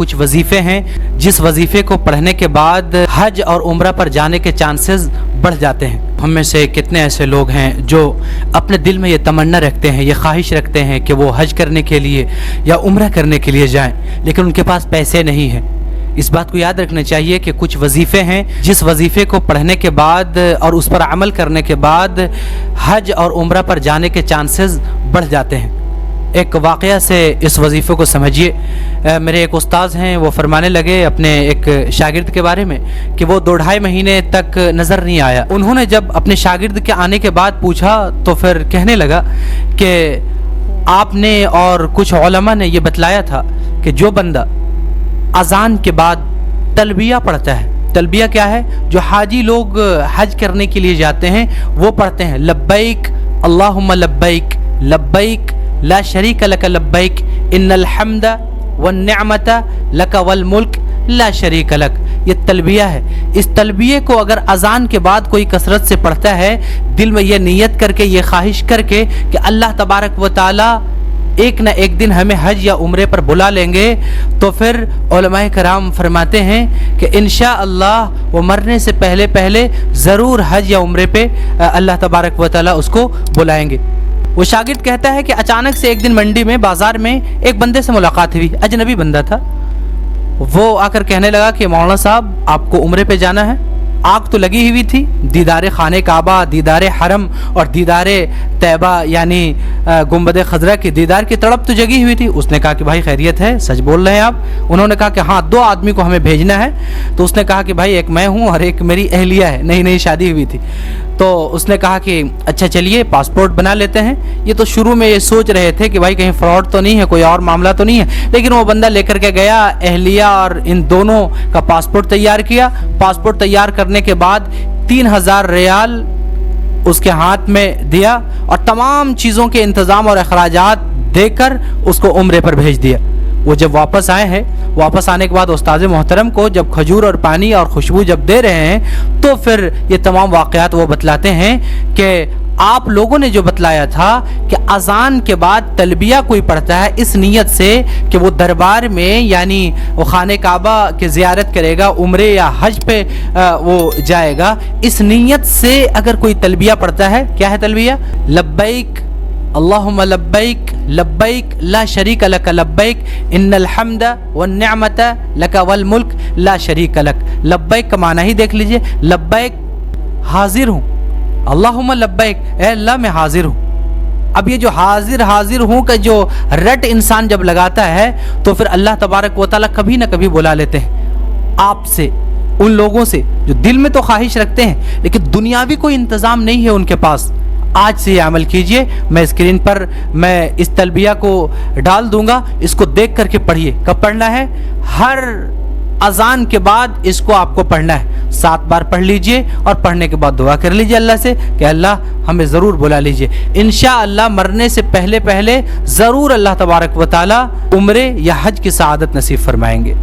कुछ वजीफ़े हैं जिस वजीफ़े को पढ़ने के बाद हज और उम्रा पर जाने के चांसेस बढ़ जाते हैं। हम में से कितने ऐसे लोग हैं जो अपने दिल में ये तमन्ना रखते हैं, ये ख्वाहिश रखते हैं कि वो हज करने के लिए या उम्रा करने के लिए जाएं, लेकिन उनके पास पैसे नहीं हैं। इस बात को याद रखना चाहिए कि कुछ वजीफ़े हैं जिस वजीफ़े को पढ़ने के बाद और उस पर अमल करने के बाद हज और उम्रा पर जाने के चांसेस बढ़ जाते हैं। एक वाक़या से इस वजीफ़े को समझिए। मेरे एक उस्ताद हैं, वो फरमाने लगे अपने एक शागिर्द के बारे में कि वो 2-2.5 महीने तक नज़र नहीं आया। उन्होंने जब अपने शागिर्द के आने के बाद पूछा तो फिर कहने लगा कि आपने और कुछ उलमा ने ये बतलाया था कि जो बंदा अज़ान के बाद तलबिया पढ़ता है, तलबिया क्या है, जो हाजी लोग हज करने के लिए जाते हैं वो पढ़ते हैं, लब्बैक अल्लाहुम्मा लब्बैक लब्बैक ला शरीक लक लब्बैक इन्नल हम्द वन निअमत लक वल मुल्क ला शरीक लक। ये तलबिया है। इस तलबिये को अगर अज़ान के बाद कोई कसरत से पढ़ता है, दिल में ये नीयत करके, ये ख्वाहिश करके कि अल्लाह तबारक व तआला एक न एक दिन हमें हज या उम्रे पर बुला लेंगे, तो फिर उलमाए कराम फरमाते हैं कि इंशाअल्लाह वो मरने से पहले पहले ज़रूर हज या उम्रे पे अल्लाह तबारक व तआला उसको बुलाएंगे। वो शागिर्द कहता है कि अचानक से एक दिन मंडी में, बाज़ार में एक बंदे से मुलाकात हुई, अजनबी बंदा था। वो आकर कहने लगा कि मौलाना साहब आपको उम्रे पे जाना है। आग तो लगी हुई थी, दीदार खाने काबा, दीदार हरम और दीदार तैबा यानी गुंबद खजरा की दीदार की तड़प तो जगी हुई थी। उसने कहा कि भाई खैरियत है, सच बोल रहे हैं आप? उन्होंने कहा कि हाँ, 2 आदमी को हमें भेजना है। तो उसने कहा कि भाई एक मैं हूँ और एक मेरी अहलिया है, नई नई शादी हुई थी। तो उसने कहा कि अच्छा चलिए पासपोर्ट बना लेते हैं। ये तो शुरू में ये सोच रहे थे कि भाई कहीं फ्रॉड तो नहीं है, कोई और मामला तो नहीं है, लेकिन वो बंदा लेकर के गया, अहलिया और इन दोनों का पासपोर्ट तैयार किया। पासपोर्ट तैयार करने के बाद 3000 रियाल उसके हाथ में दिया और तमाम चीज़ों के इंतज़ाम और अखराजात देकर उसको उम्रे पर भेज दिया। वो जब वापस आए हैं, वापस आने के बाद उस्ताद मोहतरम को जब खजूर और पानी और खुशबू जब दे रहे हैं, तो फिर ये तमाम वाक़यात वो बतलाते हैं कि आप लोगों ने जो बतलाया था कि अज़ान के बाद तलबिया कोई पढ़ता है इस नीयत से कि वो दरबार में यानी वो खाने काबा की ज़ियारत करेगा, उम्रे या हज पे वो जाएगा, इस नीयत से अगर कोई तलबिया पढ़ता है, क्या है तलबिया? लब्बैक अल्लाहुम्मा लब्बैक लब्बैक ला शरीक लक लब्बैक इन्नल हम्द वन निअमत लक वल मुल्क ला शरीक लक। लब्बैक का माना ही देख लीजिए, लब्बैक हाजिर हूँ, अल्लाहुम्मा लब्बैक, ए अल्लाह मैं हाजिर हूँ। अब ये जो हाजिर हूँ का जो रट इंसान जब लगाता है तो फिर अल्लाह तबारक व तआला कभी ना कभी बुला लेते हैं आपसे, उन लोगों से जो दिल में तो ख्वाहिश रखते हैं लेकिन दुनियावी कोई इंतज़ाम नहीं है उनके पास। आज से ये अमल कीजिए। मैं स्क्रीन पर मैं इस तलबिया को डाल दूंगा, इसको देख करके पढ़िए। कब पढ़ना है? हर अज़ान के बाद इसको आपको पढ़ना है। 7 बार पढ़ लीजिए और पढ़ने के बाद दुआ कर लीजिए अल्लाह से कि अल्लाह हमें ज़रूर बुला लीजिए। इंशाअल्लाह मरने से पहले पहले ज़रूर अल्लाह तबारक व तआला उम्रे या हज की सआदत नसीब फरमाएंगे।